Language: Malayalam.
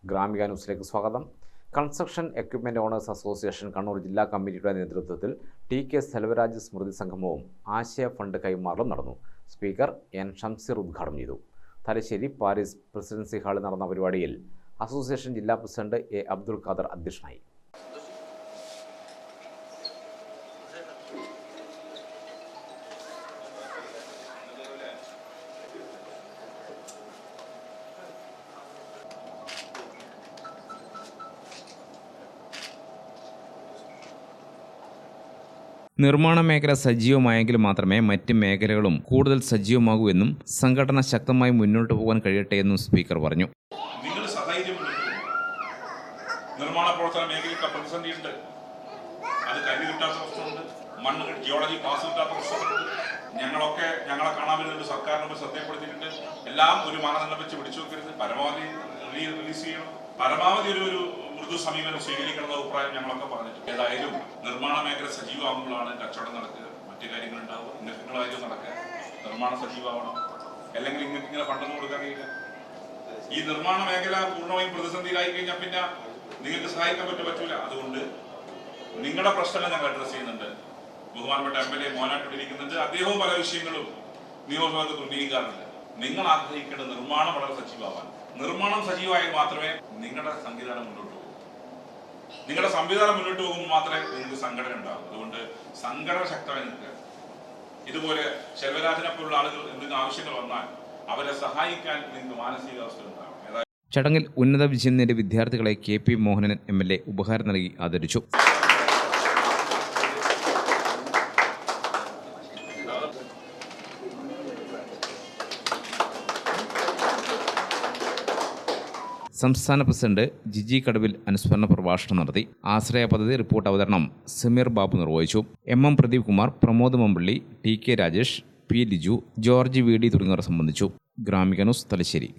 ഗ്രാമിക ന്യൂസിലേക്ക് സ്വാഗതം. Construction equipment owners association Kannur ജില്ലാ കമ്മിറ്റിയുടെ നേതൃത്വത്തിൽ ടി.കെ. സെൽവരാജ് സ്മൃതി സംഗമവും ആശയ ഫണ്ട് കൈമാറലും നടന്നു. Speaker N. ഷംസീർ ഉദ്ഘാടനം ചെയ്തു. തലശ്ശേരി പാരീസ് പ്രസിഡൻസി ഹാളിൽ നടന്ന പരിപാടിയിൽ അസോസിയേഷൻ ജില്ലാ പ്രസിഡന്റ് എ. അബ്ദുൽ ഖാദർ അധ്യക്ഷനായി. നിർമ്മാണ മേഖല സജീവമായെങ്കിൽ മാത്രമേ മറ്റ് മേഖലകളും കൂടുതൽ സജീവമാകൂ എന്നും സംഘടന ശക്തമായി മുന്നോട്ട് പോകാൻ കഴിയട്ടെ എന്നും സ്പീക്കർ പറഞ്ഞു. നിർമ്മാണ പ്രവർത്തന മേഖലയിൽ പ്രതിസന്ധിയുണ്ട്. അത് കല്ല് കിട്ടാത്ത പ്രശ്നമുണ്ട്, മണ്ണ് ജിയോളജി പാസ് കിട്ടാത്ത പ്രശ്നമുണ്ട്. ഞങ്ങളെ കാണാൻ വരുന്നുണ്ട്, സർക്കാരിന് ശ്രദ്ധപ്പെടുത്തിയിട്ടുണ്ട്. എല്ലാം ഒരു മാനദണ്ഡം വെച്ച് പിടിച്ചു വെക്കരുത്, പരമാവധി റിലീസ് ചെയ്യണം, പരമാവധി ഒരു മൃദു സമീപനം സ്വീകരിക്കണമെന്ന അഭിപ്രായം ഞങ്ങളൊക്കെ പറഞ്ഞിട്ടുണ്ട്. ഏതായാലും നിർമ്മാണ മേഖല സജീവമാകുമ്പോഴാണ് കച്ചവടം നടക്കുക, മറ്റു കാര്യങ്ങളുണ്ടാവുക, ഇന്നങ്ങളായിട്ട് നടക്കുക. നിർമ്മാണം സജീവമാവണം, അല്ലെങ്കിൽ ഇങ്ങനെ ഫണ്ടൊന്നും കൊടുക്കാൻ കഴിയില്ല. ഈ നിർമ്മാണ മേഖല പൂർണ്ണമായും പ്രതിസന്ധിയിലായി കഴിഞ്ഞാൽ പിന്നെ നിങ്ങൾക്ക് സഹായിക്കാൻ പറ്റൂല. അതുകൊണ്ട് നിങ്ങളുടെ പ്രശ്നങ്ങൾ ഞങ്ങൾ അഡ്രസ് ചെയ്യുന്നുണ്ട്. ബഹുമാനപ്പെട്ട MLA മോനായിട്ടിരിക്കുന്നുണ്ട്. അദ്ദേഹവും പല വിഷയങ്ങളും നിയമസഭകൾക്ക് ഉന്നയിക്കാറുണ്ട്. നിങ്ങൾ ആഗ്രഹിക്കേണ്ട നിർമ്മാണം വളരെ സജീവമാവാൻ. നിർമ്മാണം സജീവമായാൽ മാത്രമേ നിങ്ങളുടെ സംവിധാനം മുന്നോട്ട് പോകും. നിങ്ങളുടെ സംവിധാനം മുന്നോട്ട് പോകുമ്പോൾ മാത്രമേ നിങ്ങൾക്ക് സംഘടന ഉണ്ടാകും. അതുകൊണ്ട് സംഘടന ശക്തമായി നിൽക്കുക. ഇതുപോലെ ശെൽവരാജിനെ പോലുള്ള ആളുകൾ എന്തെങ്കിലും ആവശ്യങ്ങൾ വന്നാൽ അവരെ സഹായിക്കാൻ നിങ്ങൾക്ക് മാനസികാവസ്ഥ ഉണ്ടാകും. ചടങ്ങിൽ ഉന്നത വിജയം നേടിയ വിദ്യാർത്ഥികളെ KP മോഹനൻ MLA ഉപഹാരം നൽകി ആദരിച്ചു. സംസ്ഥാന പ്രസിഡന്റ് ജിജി കടവിൽ അനുസ്മരണ പ്രഭാഷണം നടത്തി. ആശ്രയ പദ്ധതി റിപ്പോർട്ട് അവതരണം സമീർ ബാബു നിർവഹിച്ചു. MM Pradeep Kumar, Pramod Mambally, TK Rajesh, P Liju, George VD തുടങ്ങിയവർ സംബന്ധിച്ചു. ഗ്രാമിക ന്യൂസ്, തലശ്ശേരി.